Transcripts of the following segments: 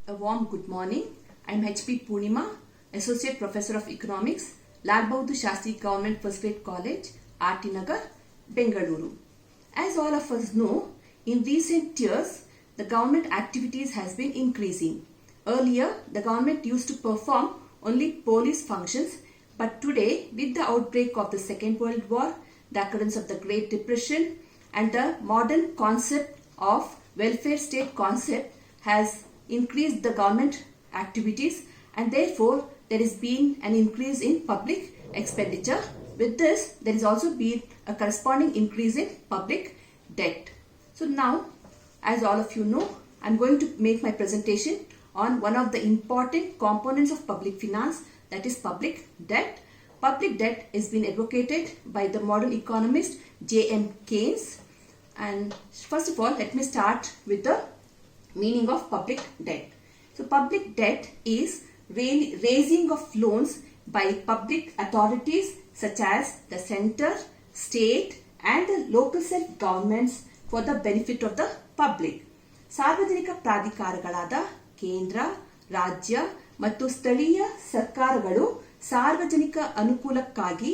A warm good morning. I am H.P. Purnima, Associate Professor of Economics, Lal Bahadur Shastri Government First Grade College, RT Nagar, Bengaluru. As all of us know, in recent years, the government activities has been increasing. Earlier, the government used to perform only police functions, but today, with the outbreak of the Second World War, the occurrence of the Great Depression, and the modern concept of welfare state concept has increased the government activities, and therefore there has been an increase in public expenditure. With this, there has also been a corresponding increase in public debt. So now, as all of you know, I am going to make my presentation on one of the important components of public finance, that is public debt. Public debt has been advocated by the modern economist J.M. Keynes. And first of all, let me start with the meaning of public debt. So public debt is raising of loans by public authorities such as the center, state and the local self-governments for the benefit of the public. ಸಾರ್ವಜನಿಕ ಪ್ರಾಧಿಕಾರಗಳಾದ ಕೇಂದ್ರ, ರಾಜ್ಯ ಮತ್ತು ಸ್ಥಳೀಯ ಸರ್ಕಾರಗಳು ಸಾರ್ವಜನಿಕ ಅನುಕೂಲಕ್ಕಾಗಿ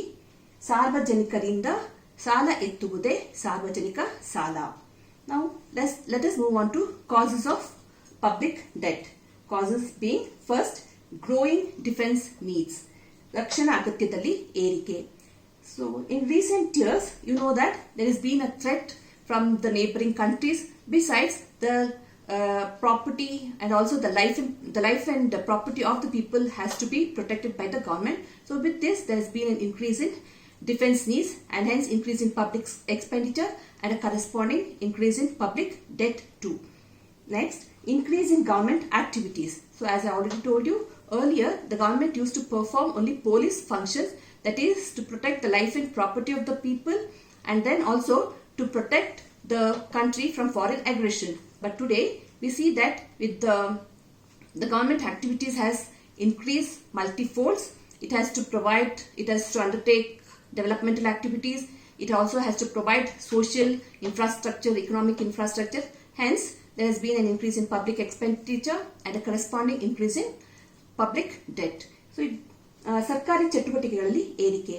ಸಾರ್ವಜನಿಕರಿಂದ ಸಾಲ ಎತ್ತುವುದೇ ಸಾರ್ವಜನಿಕ ಸಾಲ. Now let us move on to causes of public debt. Causes being first, growing defense needs. ರಕ್ಷಣಾ ಅಗತ್ಯದಲ್ಲಿ ಏರಿಕೆ. So in recent years, you know that there has been a threat from the neighboring countries. Besides the property and also the life and the property of the people has to be protected by the government. So with this, there has been an increase in defense needs and hence increase in public expenditure and a corresponding increase in public debt too. Next, increase in government activities. So as I already told you earlier, the government used to perform only police functions, that is to protect the life and property of the people and then also to protect the country from foreign aggression. But today we see that with the government activities has increased multifolds. It has to undertake developmental activities. It also has to provide social infrastructure, economic infrastructure. Hence, there has been an increase in public expenditure and a corresponding increase in public debt. So, ಸರ್ಕಾರಿ ಚಟುವಟಿಕೆಗಳಲ್ಲಿ ಏರಿಕೆ.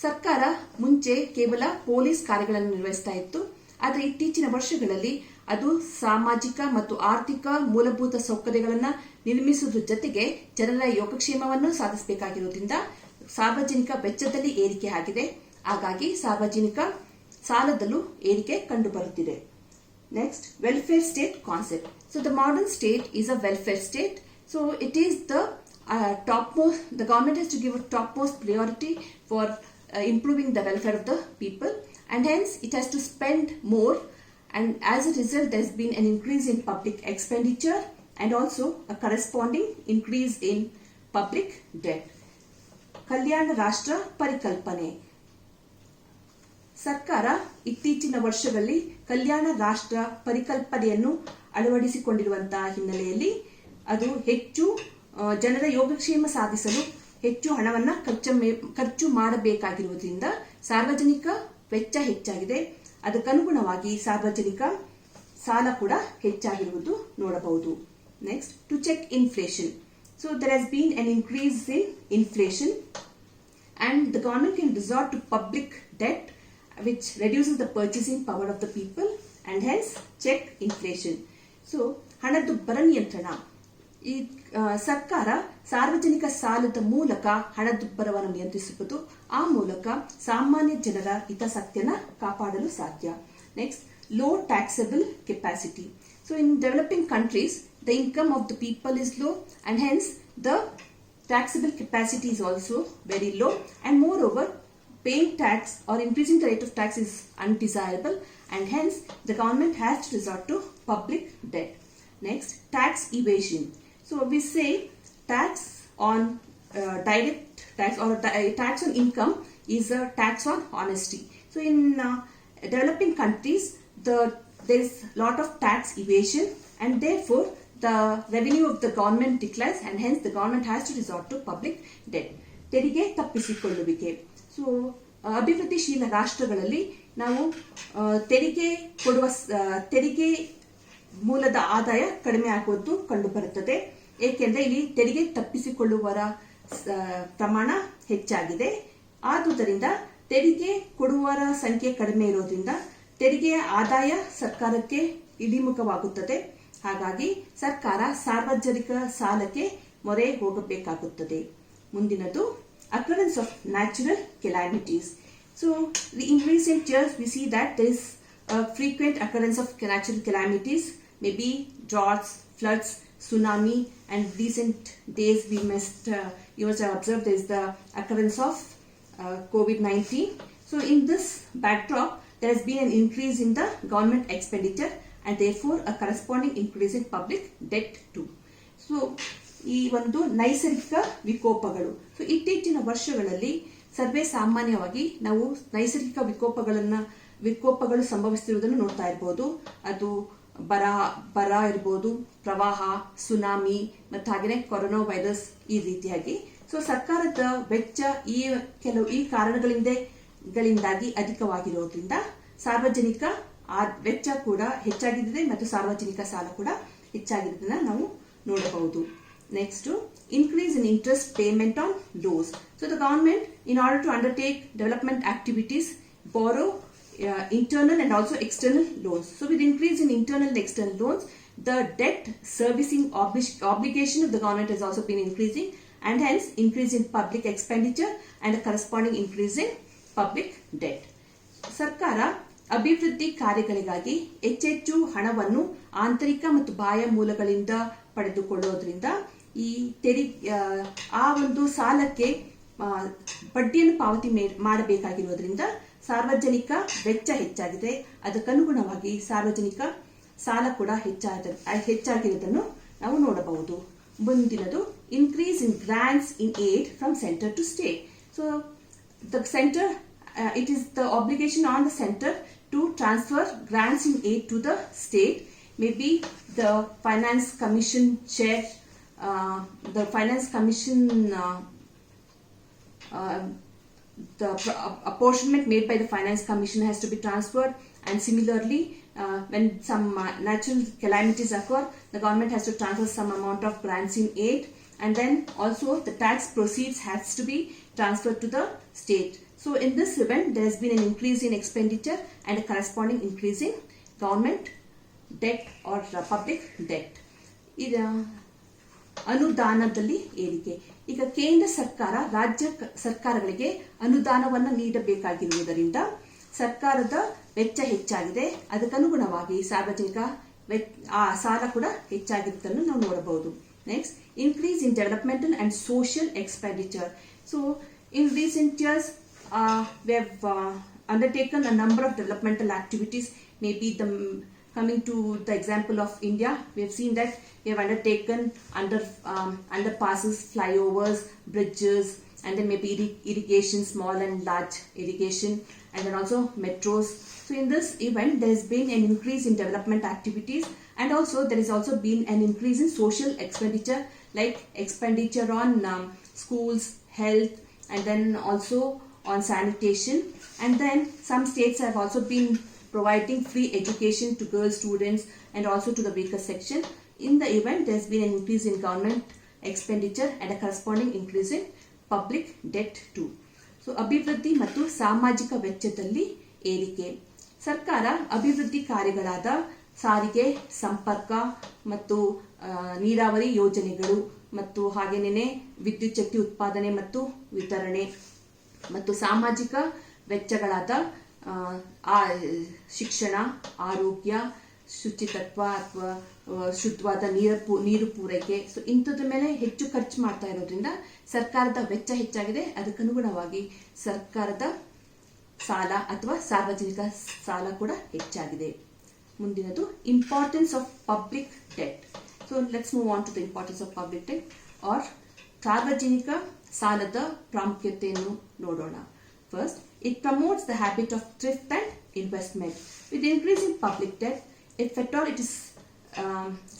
ಸರ್ಕಾರ ಮುಂಚೆ ಕೇವಲ police ಕಾರ್ಯಗಳನ್ನು ನಿರ್ವಹಿಸ್ತಾ ಇತ್ತು, ಆದರೆ ಇತ್ತೀಚಿನ ವರ್ಷಗಳಲ್ಲಿ ಅದು ಸಾಮಾಜಿಕ ಮತ್ತು ಆರ್ಥಿಕ ಮೂಲಭೂತ ಸೌಕರ್ಯಗಳನ್ನು ನಿರ್ಮಿಸುವುದರ ಜೊತೆಗೆ ಜನರ ಯೋಗಕ್ಷೇಮವನ್ನು ಸಾಧಿಸಬೇಕಾಗಿರುವುದರಿಂದ ಸಾರ್ವಜನಿಕ ವೆಚ್ಚದಲ್ಲಿ ಏರಿಕೆ ಆಗಿದೆ. ಹಾಗಾಗಿ ಸಾರ್ವಜನಿಕ ಸಾಲದಲ್ಲೂ ಏರಿಕೆ ಕಂಡುಬರುತ್ತಿದೆ. Next, welfare state concept. So the modern state is a welfare state. So it is the topmost, the government has to give a topmost priority for improving the welfare of the people, and hence it has to spend more, and as a result there has been an increase in public expenditure and also a corresponding increase in public debt. ಕಲ್ಯಾಣ ರಾಷ್ಟ್ರ ಪರಿಕಲ್ಪನೆ. ಸರ್ಕಾರ ಇತ್ತೀಚಿನ ವರ್ಷಗಳಲ್ಲಿ ಕಲ್ಯಾಣ ರಾಷ್ಟ್ರ ಪರಿಕಲ್ಪನೆಯನ್ನು ಅಳವಡಿಸಿಕೊಂಡಿರುವಂತಹ ಹಿನ್ನೆಲೆಯಲ್ಲಿ ಅದು ಹೆಚ್ಚು ಜನರ ಯೋಗಕ್ಷೇಮ ಸಾಧಿಸಲು ಹೆಚ್ಚು ಹಣವನ್ನು ಖರ್ಚು ಮಾಡಬೇಕಾಗಿರುವುದರಿಂದ ಸಾರ್ವಜನಿಕ ವೆಚ್ಚ ಹೆಚ್ಚಾಗಿದೆ. ಅದಕ್ಕನುಗುಣವಾಗಿ ಸಾರ್ವಜನಿಕ ಸಾಲ ಕೂಡ ಹೆಚ್ಚಾಗಿರುವುದು ನೋಡಬಹುದು. Next, to check inflation. So there has been an increase in inflation and the government can resort to public debt which reduces the purchasing power of the people and hence check inflation. So ಹಣದುಬ್ಬರ ನಿಯಂತ್ರಣ. ಈ ಸರ್ಕಾರ ಸಾರ್ವಜನಿಕ ಸಾಲದ ಮೂಲಕ ಹಣದುಬ್ಬರವನ್ನು ನಿಯಂತ್ರಿಸುವುದು, ಆ ಮೂಲಕ ಸಾಮಾನ್ಯ ಜನರ ಹಿತಾಸಕ್ತಿಯನ್ನ ಕಾಪಾಡಲು ಸಾಧ್ಯ. Next, low taxable capacity. So in developing countries, the income of the people is low and hence the taxable capacity is also very low, and moreover paying tax or increasing the rate of tax is undesirable and hence the government has to resort to public debt. Next, tax evasion. So we say tax on direct tax or tax on income is a tax on honesty. So in developing countries, there is lot of tax evasion and therefore the revenue of the government declines and hence the government has to resort to public debt. ತೆರಿಗೆ ತಪ್ಪಿಸಿಕೊಳ್ಳುವಿಕೆ. So ಅಭಿವೃದ್ಧಿಶೀಲ ರಾಷ್ಟ್ರಗಳಲ್ಲಿ ನಾವು ತೆರಿಗೆ ಮೂಲದ ಆದಾಯ ಕಡಿಮೆ ಆಗುವುದು ಕಂಡುಬರುತ್ತದೆ. ಏಕೆಂದರೆ ಇಲ್ಲಿ ತೆರಿಗೆ ತಪ್ಪಿಸಿಕೊಳ್ಳುವವರ ಪ್ರಮಾಣ ಹೆಚ್ಚಾಗಿದೆ. ಆದುದರಿಂದ ತೆರಿಗೆ ಕೊಡುವವರ ಸಂಖ್ಯೆ ಕಡಿಮೆ ಇರೋದ್ರಿಂದ ತೆರಿಗೆಯ ಆದಾಯ ಸರ್ಕಾರಕ್ಕೆ ಇಳಿಮುಖವಾಗುತ್ತದೆ. ಹಾಗಾಗಿ ಸರ್ಕಾರ ಸಾರ್ವಜನಿಕ ಸಾಲಕ್ಕೆ ಮೊರೆ ಹೋಗಬೇಕಾಗುತ್ತದೆ. ಮುಂದಿನದು occurrence of natural calamities. So in recent years we see that there is a frequent occurrence of natural calamities, maybe droughts, floods, tsunami, and recent days you must have observed there is the occurrence of COVID-19. So in this backdrop there has been an increase in the government expenditure and therefore a corresponding increase in public debt too. So ಈ ಒಂದು ನೈಸರ್ಗಿಕ ವಿಕೋಪಗಳು. So ಇತ್ತೀಚಿನ ವರ್ಷಗಳಲ್ಲಿ ಸರ್ವೇ ಸಾಮಾನ್ಯವಾಗಿ ನಾವು ನೈಸರ್ಗಿಕ ವಿಕೋಪಗಳು ಸಂಭವಿಸುತ್ತಿರುವುದನ್ನು ನೋಡ್ತಾ ಇರಬಹುದು. ಅದು ಬರ ಇರಬಹುದು, ಪ್ರವಾಹ, ಸುನಾಮಿ ಮತ್ತು ಹಾಗೆಯೇ ಕೊರೋನಾ ವೈರಸ್ ಈ ರೀತಿಯಾಗಿ. ಸೊ ಸರ್ಕಾರದ ವೆಚ್ಚ ಈ ಕಾರಣಗಳಿಂದಾಗಿ ಅಧಿಕವಾಗಿರೋದ್ರಿಂದ ಸಾರ್ವಜನಿಕ ವೆಚ್ಚ ಕೂಡ ಹೆಚ್ಚಾಗಿದೆ ಮತ್ತು ಸಾರ್ವಜನಿಕ ಸಾಲ ಕೂಡ ಹೆಚ್ಚಾಗಿರೋದನ್ನ ನಾವು ನೋಡಬಹುದು. Next, increase in interest payment on loans. So the government, in order to undertake development activities, borrow internal and also external loans. So with increase in internal and external loans, the debt servicing obligation of the government has also been increasing, and hence increase in public expenditure and a corresponding increase in public debt. ಸರ್ಕಾರ ಅಭಿವೃದ್ಧಿ ಕಾರ್ಯಗಳಿಗಾಗಿ ಹೆಚ್ಚೆಚ್ಚು ಹಣವನ್ನು ಆಂತರಿಕ ಮತ್ತು ಬಾಹ್ಯ ಮೂಲಗಳಿಂದ ಪಡೆದುಕೊಳ್ಳೋದ್ರಿಂದ ಈ ಆ ಒಂದು ಸಾಲಕ್ಕೆ ಬಡ್ಡಿಯನ್ನು ಪಾವತಿ ಮಾಡಬೇಕಾಗಿರೋದ್ರಿಂದ ಸಾರ್ವಜನಿಕ ವೆಚ್ಚ ಹೆಚ್ಚಾಗಿದೆ. ಅದಕ್ಕನುಗುಣವಾಗಿ ಸಾರ್ವಜನಿಕ ಸಾಲ ಕೂಡ ಹೆಚ್ಚಾಗಿರುವುದನ್ನು ನಾವು ನೋಡಬಹುದು. ಮುಂದಿನದು increase in grants in aid from centre to state. So the centre it is the obligation on the center to transfer grants in aid to the state. Maybe the finance commission chair, the finance commission, the apportionment made by the finance commission has to be transferred, and similarly when some natural calamities occur, the government has to transfer some amount of grants in aid, and then also the tax proceeds has to be transferred to the state. So in this event there has been an increase in expenditure and a corresponding increase in government debt or public debt. ಇದು ಅನುದಾನದಲ್ಲಿ ಏರಿಕೆ. ಈಗ ಕೇಂದ್ರ ಸರ್ಕಾರ ರಾಜ್ಯ ಸರ್ಕಾರಗಳಿಗೆ ಅನುದಾನವನ್ನು ನೀಡಬೇಕಾಗಿರುವುದರಿಂದ ಸರ್ಕಾರದ ವೆಚ್ಚ ಹೆಚ್ಚಾಗಿದೆ. ಅದಕ್ಕನುಗುಣವಾಗಿ ಸಾರ್ವಜನಿಕ ಸಾಲ ಕೂಡ ಹೆಚ್ಚಾಗಿರುವುದನ್ನು ನಾವು ನೋಡಬಹುದು. Next, increase in developmental and social expenditure. So in recent years we have undertaken a number of developmental activities. Maybe coming to the example of India, we have seen that we have undertaken underpasses, flyovers, bridges, and then maybe irrigation, small and large irrigation, and then also metros. So in this event there has been an increase in development activities, and also there has also been an increase in social expenditure, like expenditure on schools, health, and then also on sanitation. And then some states have also been providing free education to girl students and also to the weaker section. In the event there has been an increase in government expenditure and a corresponding increase in public debt too. So ಅಭಿವೃದ್ಧಿ ಮತ್ತು ಸಾಮಾಜಿಕ ವೆಚ್ಚದಲ್ಲಿ ಏರಿಕೆ. ಸರ್ಕಾರ ಅಭಿವೃದ್ಧಿ ಕಾರ್ಯಗಳಾದ ಸಾರಿಗೆ, ಸಂಪರ್ಕ ಮತ್ತು ನೀರಾವರಿ ಯೋಜನೆಗಳು ಮತ್ತು ಹಾಗೇನೇ ವಿದ್ಯುತ್ ಶಕ್ತಿ ಉತ್ಪಾದನೆ ಮತ್ತು ವಿತರಣೆ ಮತ್ತು ಸಾಮಾಜಿಕ ವೆಚ್ಚಗಳಾದ ಶಿಕ್ಷಣ, ಆರೋಗ್ಯ, ಶುಚಿತ್ವ ಅಥವಾ ಶುದ್ಧವಾದ ನೀರು ಪೂರೈಕೆ, ಸೊ ಇಂಥದ್ರ ಮೇಲೆ ಹೆಚ್ಚು ಖರ್ಚು ಮಾಡ್ತಾ ಇರೋದ್ರಿಂದ ಸರ್ಕಾರದ ವೆಚ್ಚ ಹೆಚ್ಚಾಗಿದೆ. ಅದಕ್ಕನುಗುಣವಾಗಿ ಸರ್ಕಾರದ ಸಾಲ ಅಥವಾ ಸಾರ್ವಜನಿಕ ಸಾಲ ಕೂಡ ಹೆಚ್ಚಾಗಿದೆ. ಮುಂದಿನದು importance of public debt. So let's move on to the importance of public debt or ಸಾರ್ವಜನಿಕ ಸಾಲದ ಪ್ರಾಮುಖ್ಯತೆಯನ್ನು ನೋಡೋಣ. First, it promotes the habit of thrift and investment. With increase in public debt, if at all it is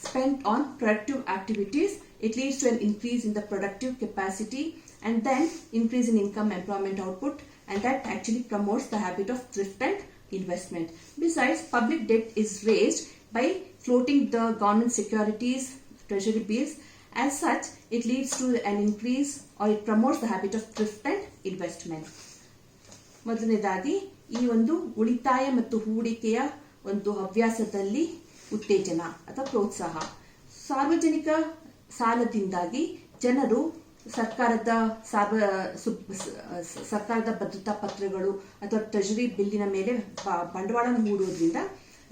spent on productive activities, it leads to an increase in the productive capacity and then increase in income employment output, and that actually promotes the habit of thrift and investment. Besides, public debt is raised by floating the government securities, treasury bills. As such, it leads to an increase or it promotes the habit of thrift and investment. ಮೊದಲನೇದಾಗಿ ಈ ಒಂದು ಉಳಿತಾಯ ಮತ್ತು ಹೂಡಿಕೆಯ ಒಂದು ಹವ್ಯಾಸದಲ್ಲಿ ಉತ್ತೇಜನ ಅಥವಾ ಪ್ರೋತ್ಸಾಹ. ಸಾರ್ವಜನಿಕ ಸಾಲದಿಂದಾಗಿ ಜನರು ಸರ್ಕಾರದ ಭದ್ರತಾ ಪತ್ರಗಳು ಅಥವಾ ಟ್ರೆಜರಿ ಬಿಲ್ಲಿನ ಮೇಲೆ ಬಂಡವಾಳ ಹೂಡುವುದರಿಂದ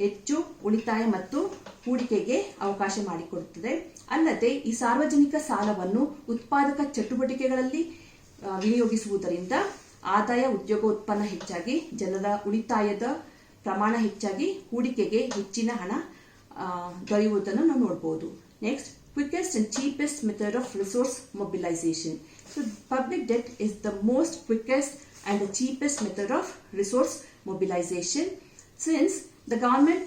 ಹೆಚ್ಚು ಉಳಿತಾಯ ಮತ್ತು ಹೂಡಿಕೆಗೆ ಅವಕಾಶ ಮಾಡಿಕೊಡುತ್ತದೆ. ಅಲ್ಲದೆ ಈ ಸಾರ್ವಜನಿಕ ಸಾಲವನ್ನು ಉತ್ಪಾದಕ ಚಟುವಟಿಕೆಗಳಲ್ಲಿ ವಿನಿಯೋಗಿಸುವುದರಿಂದ ಆದಾಯ, ಉದ್ಯೋಗ ಉತ್ಪನ್ನ ಹೆಚ್ಚಾಗಿ, ಜನರ ಉಳಿತಾಯದ ಪ್ರಮಾಣ ಹೆಚ್ಚಾಗಿ, ಹೂಡಿಕೆಗೆ ಹೆಚ್ಚಿನ ಹಣ ದೊರೆಯುವುದನ್ನು ನಾವು ನೋಡಬಹುದು. Next, quickest and cheapest method of resource mobilization. So public debt is the most quickest and the cheapest method of resource mobilization, since the government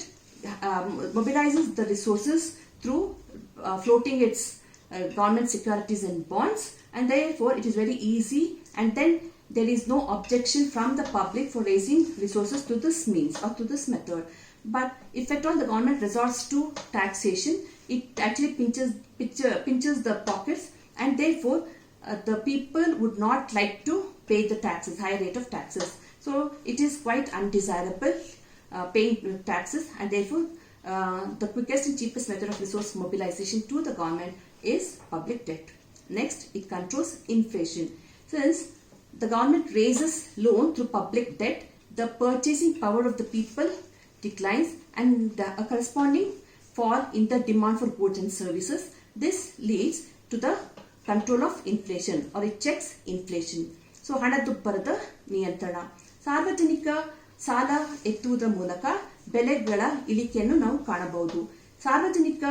mobilizes the resources through floating its government securities and bonds, and therefore it is very easy, and then there is no objection from the public for raising resources to this means or to this method. But if at all the government resorts to taxation, it actually pinches the pockets, and therefore the people would not like to pay the taxes, high rate of taxes. So it is quite undesirable paying taxes, and therefore the quickest and cheapest method of resource mobilization to the government is public debt. Next, it controls inflation. Since the government raises loan through public debt, the purchasing power of the people declines, and a corresponding fall in the demand for goods and services. This leads to the control of inflation, or it checks inflation. So ಹಣದುಬ್ಬರದ ನಿಯಂತ್ರಣ. ಸಾರ್ವಜನಿಕ ಸಾಲ ಎತ್ತುವುದರ ಮೂಲಕ ಬೆಲೆಗಳ ಇಳಿಕೆಯನ್ನು ನಾವು ಕಾಣಬಹುದು. ಸಾರ್ವಜನಿಕ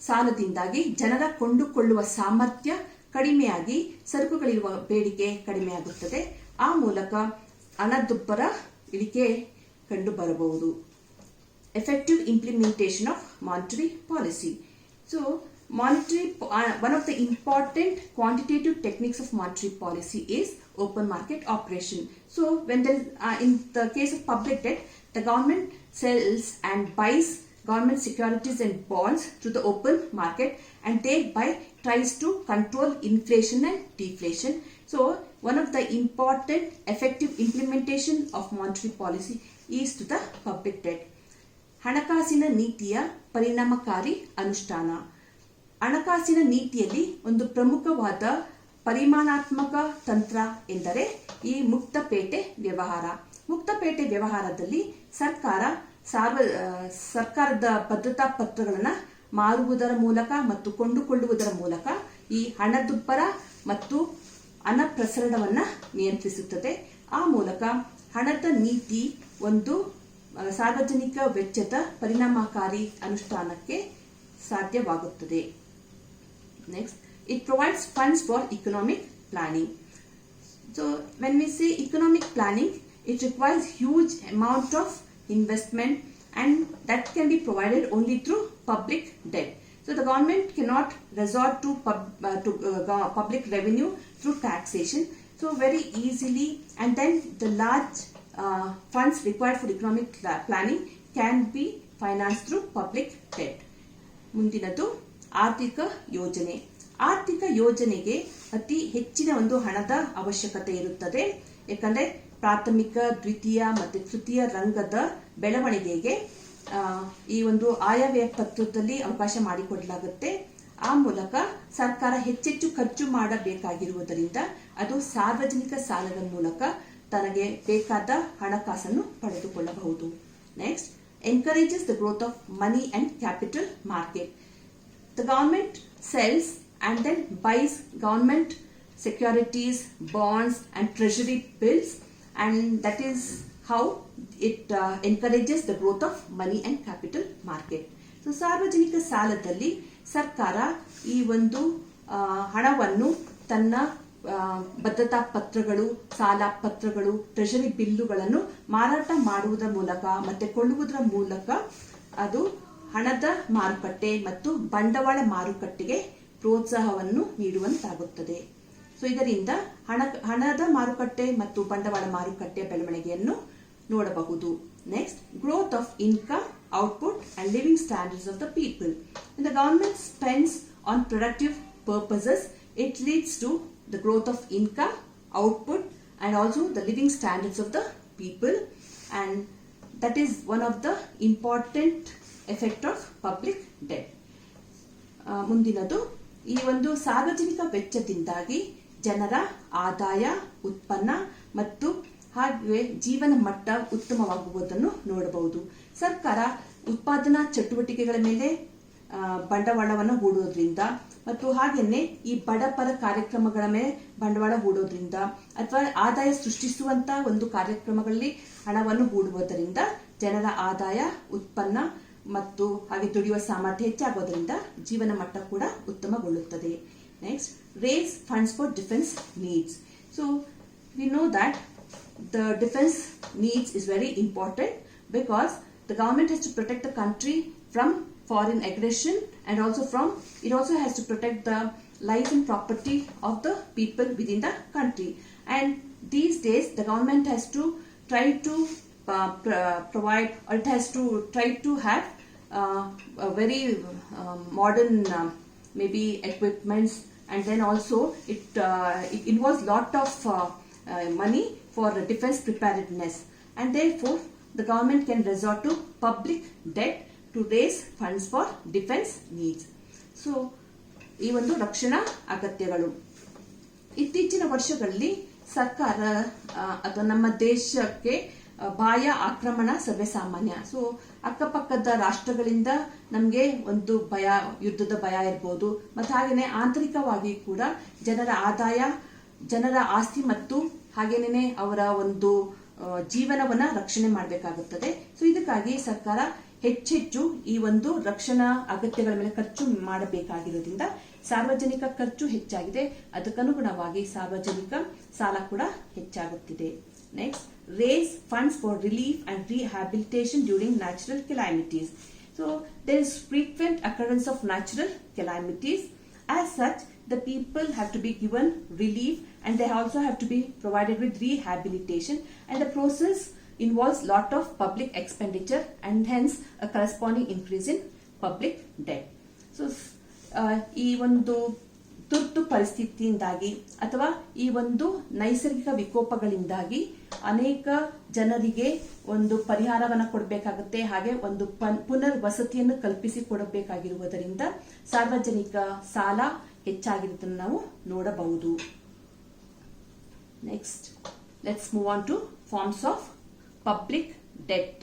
ಸಾಲದಿಂದಾಗಿ ಜನರ ಕೊಂಡುಕೊಳ್ಳುವ ಸಾಮರ್ಥ್ಯ ಕಡಿಮೆಯಾಗಿ ಸರಕುಗಳಿರುವ ಬೇಡಿಕೆ ಕಡಿಮೆಯಾಗುತ್ತದೆ. ಆ ಮೂಲಕ ಹಣದುಬ್ಬರ ಇಳಿಕೆ ಕಂಡು ಬರಬಹುದು. Effective implementation of monetary policy. So, one of the important quantitative techniques of monetary policy is open market operation. So, when there is, in the case of public debt, the government sells and buys government securities and bonds through the open market, and thereby tries to control inflation and deflation. So, one of the important effective implementation of monetary policy is to the public debt. ಹಣಕಾಸಿನ ನೀತಿಯ ಪರಿಣಾಮಕಾರಿ ಅನುಷ್ಠಾನ. ಹಣಕಾಸಿನ ನೀತಿಯಲ್ಲಿ ಒಂದು ಪ್ರಮುಖವಾದ ಪರಿಮಾಣಾತ್ಮಕ ತಂತ್ರ ಎಂದರೆ ಈ ಮುಕ್ತಪೇಟೆ ವ್ಯವಹಾರ. ಮುಕ್ತಪೇಟೆ ವ್ಯವಹಾರದಲ್ಲಿ ಸರ್ಕಾರದ ಭದ್ರತಾ ಪತ್ರಗಳನ್ನು ಮಾರುವುದರ ಮೂಲಕ ಮತ್ತು ಕೊಂಡುಕೊಳ್ಳುವುದರ ಮೂಲಕ ಈ ಹಣದುಬ್ಬರ ಮತ್ತು ಹಣ ಪ್ರಸರಣವನ್ನು ನಿಯಂತ್ರಿಸುತ್ತದೆ. ಆ ಮೂಲಕ ಹಣದ ನೀತಿ ಒಂದು ಸಾರ್ವಜನಿಕ ವೆಚ್ಚದ ಪರಿಣಾಮಕಾರಿ ಅನುಷ್ಠಾನಕ್ಕೆ ಸಾಧ್ಯವಾಗುತ್ತದೆ. Next, it provides funds for economic planning. So when we say economic planning, it requires huge amount of investment, and that can be provided only through public debt. So the government cannot resort to public revenue through taxation. So very easily, and then the large funds required for economic planning can be financed through public debt. ಮುಂದಿನದು ಆರ್ಥಿಕ ಯೋಜನೆ. ಆರ್ಥಿಕ ಯೋಜನೆಗೆ ಅತಿ ಹೆಚ್ಚಿನ ಒಂದು ಹಣದ ಅವಶ್ಯಕತೆ ಇರುತ್ತದೆ. ಯಾಕಂದ್ರೆ ಪ್ರಾಥಮಿಕ, ದ್ವಿತೀಯ ಮತ್ತು ತೃತೀಯ ರಂಗದ ಬೆಳವಣಿಗೆಗೆ ಈ ಒಂದು ಆಯವ್ಯಯ ಪತ್ರದಲ್ಲಿ ಅವಕಾಶ ಮಾಡಿಕೊಡಲಾಗುತ್ತೆ. ಆ ಮೂಲಕ ಸರ್ಕಾರ ಹೆಚ್ಚೆಚ್ಚು ಖರ್ಚು ಮಾಡಬೇಕಾಗಿರುವುದರಿಂದ ಅದು ಸಾರ್ವಜನಿಕ ಸಾಲದ ಮೂಲಕ ತನಗೆ ಬೇಕಾದ ಹಣಕಾಸನ್ನು ಪಡೆದುಕೊಳ್ಳಬಹುದು. Next, encourages the growth of money and capital market. The government sells and then buys government securities, bonds and treasury bills, and that is how it encourages the growth of money and capital market. So ಸಾರ್ವಜನಿಕ ಸಾಲದಲ್ಲಿ ಸರ್ಕಾರ ಈ ಒಂದು ಹಣವನ್ನು ತನ್ನ ಭದ್ರತಾ ಪತ್ರಗಳು, ಸಾಲ ಪತ್ರಗಳು, ಟ್ರೆಷರಿ ಬಿಲ್ಲುಗಳನ್ನು ಮಾರಾಟ ಮಾಡುವುದರ ಮೂಲಕ ಮತ್ತೆ ಕೊಳ್ಳುವುದರ ಮೂಲಕ ಅದು ಹಣದ ಮಾರುಕಟ್ಟೆ ಮತ್ತು ಬಂಡವಾಳ ಮಾರುಕಟ್ಟೆಗೆ ಪ್ರೋತ್ಸಾಹವನ್ನು ನೀಡುವಂತಾಗುತ್ತದೆ. ಸೊ ಇದರಿಂದ ಹಣದ ಮಾರುಕಟ್ಟೆ ಮತ್ತು ಬಂಡವಾಳ ಮಾರುಕಟ್ಟೆಯ ಬೆಳವಣಿಗೆಯನ್ನು ನೋಡಬಹುದು. Next, growth of income output and living standards of the people. When the government spends on productive purposes, it leads to the growth of income, output, and also the living standards of the people, and that is one of the important effect of public debt. ಮುಂದಿನದು, ಈ ಒಂದು ಸಾರ್ವಜನಿಕ ವೆಚ್ಚದಿಂದಾಗಿ ಜನರ ಆದಾಯ, ಉತ್ಪನ್ನ ಮತ್ತು ಹಾಗೆ ಜೀವನ ಮಟ್ಟ ಉತ್ತಮವಾಗುವುದನ್ನು ನೋಡಬಹುದು. ಸರ್ಕಾರ ಉತ್ಪಾದನಾ ಚಟುವಟಿಕೆಗಳ ಮೇಲೆ ಬಂಡವಾಳವನ್ನು ಹೂಡೋದ್ರಿಂದ ಮತ್ತು ಹಾಗೆಯೇ ಈ ಬಡಪರ ಕಾರ್ಯಕ್ರಮಗಳ ಮೇಲೆ ಬಂಡವಾಳ ಹೂಡೋದ್ರಿಂದ ಅಥವಾ ಆದಾಯ ಸೃಷ್ಟಿಸುವಂತ ಒಂದು ಕಾರ್ಯಕ್ರಮಗಳಲ್ಲಿ ಹಣವನ್ನು ಹೂಡುವುದರಿಂದ ಜನರ ಆದಾಯ, ಉತ್ಪನ್ನ ಮತ್ತು ಹಾಗೆ ದುಡಿಯುವ ಸಾಮರ್ಥ್ಯ ಹೆಚ್ಚಾಗೋದ್ರಿಂದ ಜೀವನ ಮಟ್ಟ ಕೂಡ ಉತ್ತಮಗೊಳ್ಳುತ್ತದೆ. Next, raise funds for defense needs. So we know that the defense needs is very important because the government has to protect the country from foreign aggression, and also it also has to protect the life and property of the people within the country. And these days the government has to try to provide, or it has to try to have a very modern maybe equipments, and then also it involves lot of money for defense preparedness, and therefore the government can resort to public debt to raise funds for defense needs. So ಈ ಒಂದು ರಕ್ಷಣಾ ಅಗತ್ಯಗಳು. ಇತ್ತೀಚಿನ ವರ್ಷಗಳಲ್ಲಿ ಸರ್ಕಾರ ಅಥವಾ ನಮ್ಮ ದೇಶಕ್ಕೆ ಬಾಹ್ಯ ಆಕ್ರಮಣ ಸರ್ವೇಸಾಮಾನ್ಯ. ಸೊ ಅಕ್ಕಪಕ್ಕದ ರಾಷ್ಟ್ರಗಳಿಂದ ನಮಗೆ ಒಂದು ಭಯ, ಯುದ್ಧದ ಭಯ ಇರಬಹುದು, ಮತ್ತು ಹಾಗೆಯೇ ಆಂತರಿಕವಾಗಿ ಕೂಡ ಜನರ ಆದಾಯ, ಜನರ ಆಸ್ತಿ ಮತ್ತು ಹಾಗೇನೆ ಅವರ ಒಂದು ಜೀವನವನ್ನ ರಕ್ಷಣೆ ಮಾಡಬೇಕಾಗುತ್ತದೆ. ಸೊ ಇದಕ್ಕಾಗಿ ಸರ್ಕಾರ ಹೆಚ್ಚೆಚ್ಚು ಈ ಒಂದು ರಕ್ಷಣಾ ಅಗತ್ಯಗಳ ಮೇಲೆ ಖರ್ಚು ಮಾಡಬೇಕಾಗಿರೋದ್ರಿಂದ ಸಾರ್ವಜನಿಕ ಖರ್ಚು ಹೆಚ್ಚಾಗಿದೆ, ಅದಕ್ಕನುಗುಣವಾಗಿ ಸಾರ್ವಜನಿಕ ಸಾಲ ಕೂಡ ಹೆಚ್ಚಾಗುತ್ತಿದೆ. Next, raise funds for relief and rehabilitation during natural calamities. So there is frequent occurrence of natural calamities. As such, the people have to be given relief, and they also have to be provided with rehabilitation, and the process involves lot of public expenditure and hence a corresponding increase in public debt. So ಈ ಒಂದು ತುರ್ತು ಪರಿಸ್ಥಿತಿಯಿಂದಾಗಿ ಅಥವಾ ಈ ಒಂದು ನೈಸರ್ಗಿಕ ವಿಕೋಪಗಳಿಂದಾಗಿ ಅನೇಕ ಜನರಿಗೆ ಒಂದು ಪರಿಹಾರವನ್ನು ಕೊಡಬೇಕಾಗುತ್ತೆ, ಹಾಗೆ ಒಂದು ಪುನರ್ ವಸತಿಯನ್ನು ಕಲ್ಪಿಸಿ ಕೊಡಬೇಕಾಗಿರುವುದರಿಂದ ಸಾರ್ವಜನಿಕ ಸಾಲ ಹೆಚ್ಚಾಗಿರುವುದನ್ನು ನಾವು ನೋಡಬಹುದು. Next, let's move on to forms of public debt.